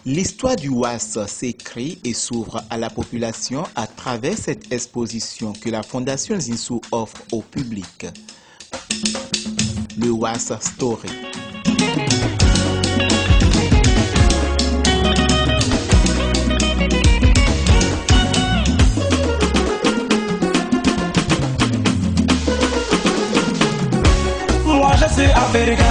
L'histoire du WAS s'écrit et s'ouvre à la population à travers cette exposition que la Fondation Zinsou offre au public. Le WAS Story. Moi je suis africain.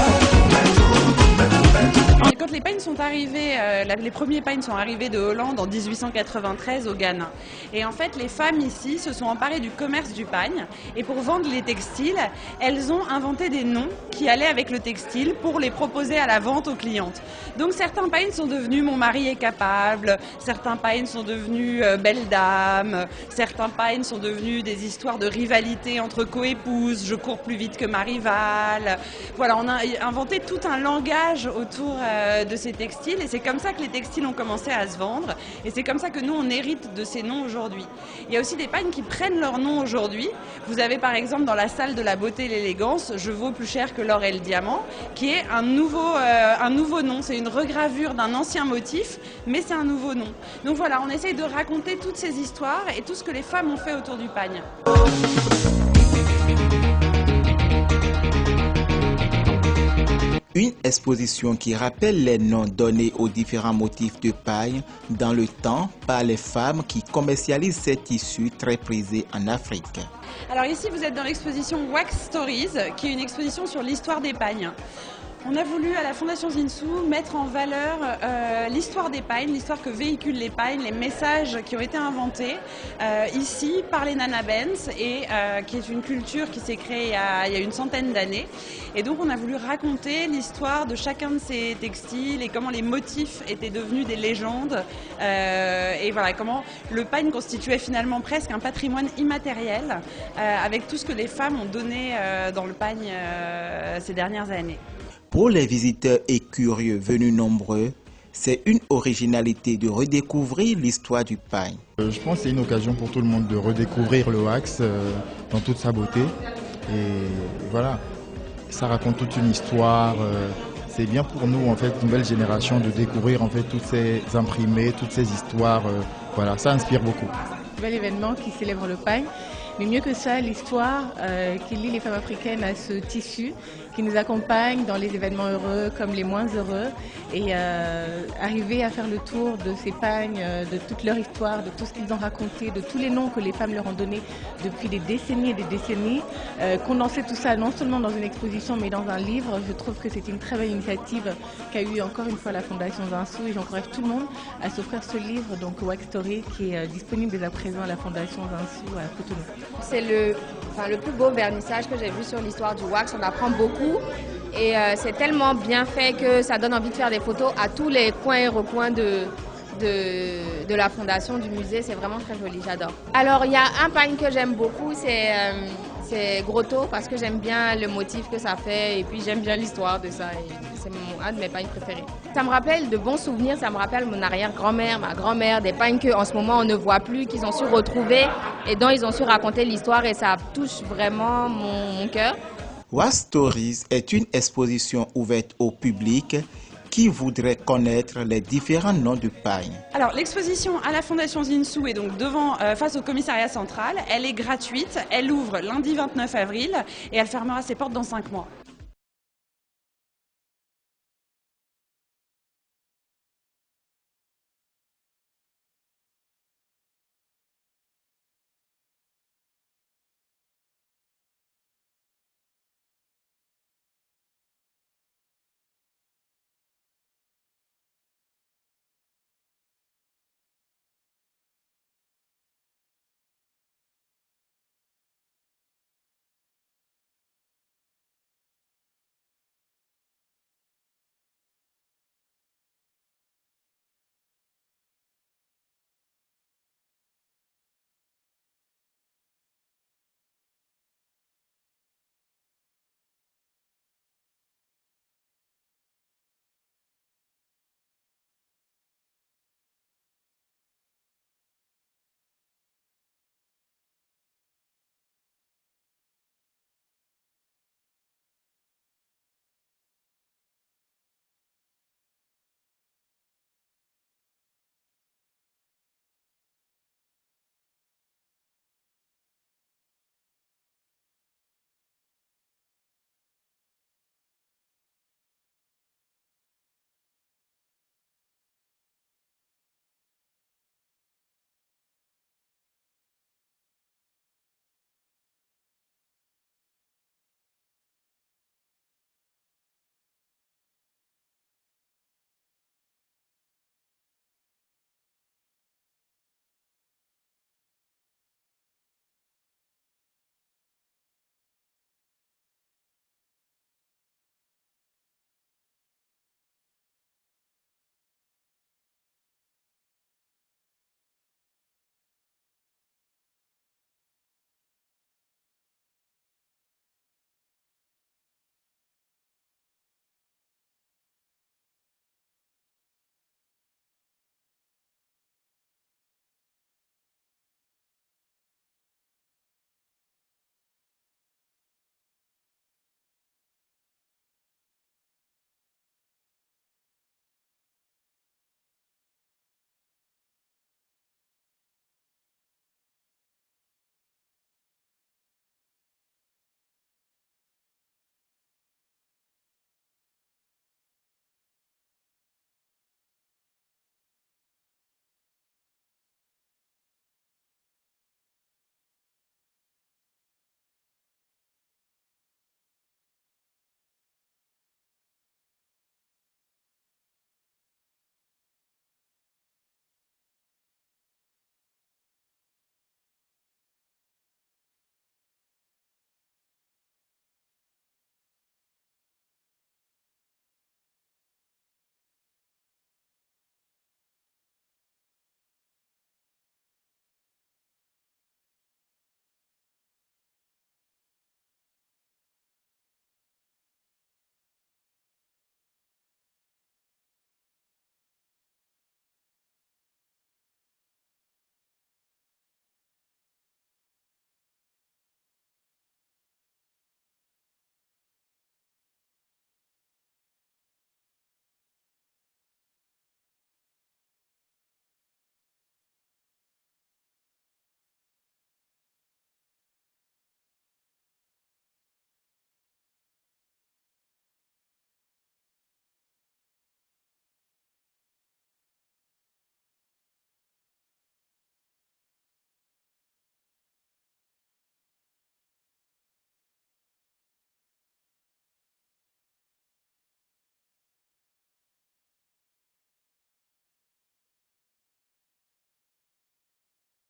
Quand les pains sont arrivés, les premiers pains sont arrivés de Hollande en 1893 au Ghana. Et en fait, les femmes ici se sont emparées du commerce du pagne. Et pour vendre les textiles, elles ont inventé des noms qui allaient avec le textile pour les proposer à la vente aux clientes. Donc certains pains sont devenus Mon mari est capable, certains pains sont devenus Belle dame, certains pains sont devenus des histoires de rivalité entre coépouses, je cours plus vite que ma rivale. Voilà, on a inventé tout un langage autour de ces textiles et c'est comme ça que les textiles ont commencé à se vendre et c'est comme ça que nous on hérite de ces noms aujourd'hui. Il y a aussi des pagnes qui prennent leur nom aujourd'hui. Vous avez par exemple dans la salle de la beauté et l'élégance Je vaux plus cher que l'or et le diamant qui est un nouveau nom, c'est une regravure d'un ancien motif mais c'est un nouveau nom. Donc voilà, on essaye de raconter toutes ces histoires et tout ce que les femmes ont fait autour du pagne. Une exposition qui rappelle les noms donnés aux différents motifs de paille dans le temps par les femmes qui commercialisent ces tissus très prisés en Afrique. Alors ici vous êtes dans l'exposition Wax Stories qui est une exposition sur l'histoire des pagnes. On a voulu à la Fondation Zinsou mettre en valeur l'histoire des pagnes, l'histoire que véhiculent les pagnes, les messages qui ont été inventés ici par les Nana Benz et qui est une culture qui s'est créée il y a une centaine d'années. Et donc on a voulu raconter l'histoire de chacun de ces textiles et comment les motifs étaient devenus des légendes et voilà comment le pagne constituait finalement presque un patrimoine immatériel avec tout ce que les femmes ont donné dans le pagne ces dernières années. Pour les visiteurs et curieux venus nombreux, c'est une originalité de redécouvrir l'histoire du pagne. Je pense que c'est une occasion pour tout le monde de redécouvrir le wax dans toute sa beauté. Et voilà, ça raconte toute une histoire. C'est bien pour nous, en fait, nouvelle génération, de découvrir en fait toutes ces imprimés, toutes ces histoires. Voilà, ça inspire beaucoup. Un bel événement qui célèbre le pagne. Mais mieux que ça, l'histoire qui lie les femmes africaines à ce tissu qui nous accompagne dans les événements heureux comme les moins heureux et arriver à faire le tour de ces pagnes, de toute leur histoire, de tout ce qu'ils ont raconté, de tous les noms que les femmes leur ont donnés depuis des décennies et des décennies, condenser tout ça non seulement dans une exposition mais dans un livre. Je trouve que c'est une très belle initiative qu'a eu encore une fois la Fondation Zinsou et j'encourage tout le monde à s'offrir ce livre, donc Wax Story, qui est disponible dès à présent à la Fondation Zinsou à Cotonou. C'est le plus beau vernissage que j'ai vu sur l'histoire du wax. On apprend beaucoup et c'est tellement bien fait que ça donne envie de faire des photos à tous les coins et recoins de la fondation, du musée. C'est vraiment très joli, j'adore. Alors il y a un pagne que j'aime beaucoup, c'est Grotto parce que j'aime bien le motif que ça fait et puis j'aime bien l'histoire de ça. C'est un de mes pagnes préférés. Ça me rappelle de bons souvenirs, ça me rappelle mon arrière-grand-mère, ma grand-mère, des pagnes qu'en ce moment on ne voit plus, qu'ils ont su retrouver et dont ils ont su raconter l'histoire et ça touche vraiment mon cœur. Was Stories est une exposition ouverte au public qui voudrait connaître les différents noms de pagne. Alors l'exposition à la Fondation Zinsou est donc face au commissariat central. Elle est gratuite, elle ouvre lundi 29 avril et elle fermera ses portes dans 5 mois.